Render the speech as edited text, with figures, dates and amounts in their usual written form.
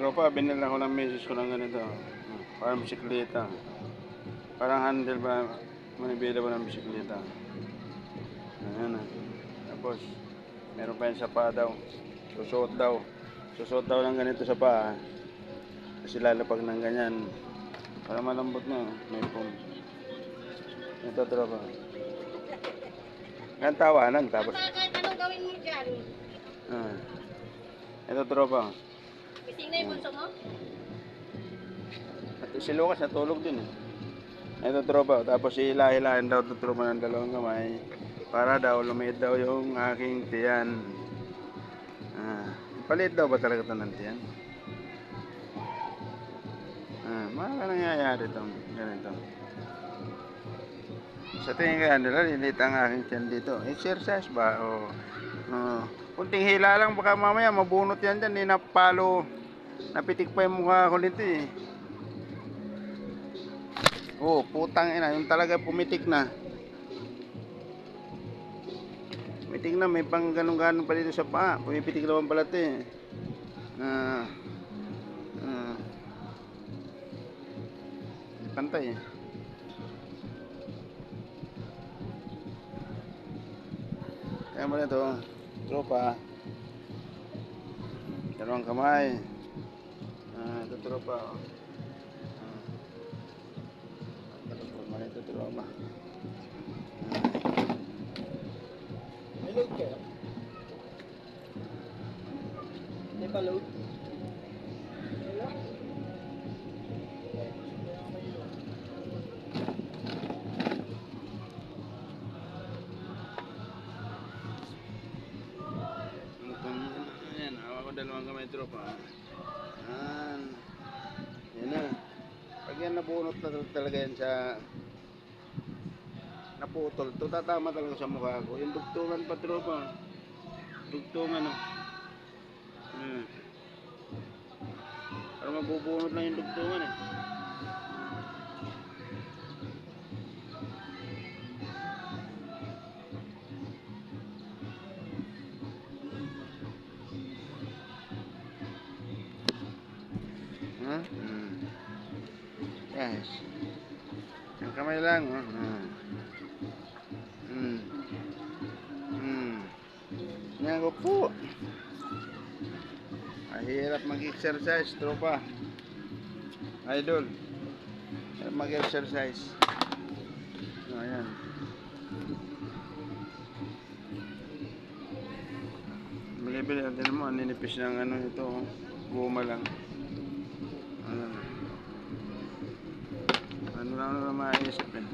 Tropa, binila ko ng misis ko ng ganito. Parang bisikleta. Parang handle ba, manibela ba ng bisikleta. Ayan na. Tapos, meron pa yung sapa daw. Susuot daw. Susuot daw ng ganito sa paa. Kasi lalapag ng ganyan. Para malambot na. May pum. Ito tropa. Ang tawanan. Tapos, Anong gawin mo dyan? ah. Ito tropa. Gising na yung bunso mo? At si Lucas natulog din eh. Ito tropa. Tapos hilahilahin daw ito tropa ng dalawang kamay. Para daw lumiit daw yung aking tiyan. Palit daw ba talaga ito ng tiyan? Mga nangyayari ito. Ganito. Sa tingin kaya nila, lilit ang aking tiyan dito. Exercise ba? Kunting hila lang, baka mamaya mabunot yan dyan. Napalo, napitik pa yung mukha ko nito eh. Putang ina. Yung talaga pumitik na. Pumitik na, may pang ganun-ganun pa dito sa paa. Pumipitik naman pala ito eh. Pantay eh. Kaya mo na ito, tropa. Dalawang kamay. Ito tropa. Ito tropa. May load kayo? Hindi pa load? Wala? Ayan, hawa ko dalawang kamay tropa. Yan na. Pag yan nabunot na talaga yan sa naputol, ito tatama talaga sa mukha ko. Yung dugtungan pa tropa. Dugtungan o. Parang mabubunot lang yung dugtungan eh. Yes. Ang kamay lang. Yan ko po. Mahirap mag-exercise, tropa. Idol. Mahirap mag-exercise. Ayan. Bili-bili natin mo. Ninipis ng ano ito. Guma lang. Ano lang naman maisip eh.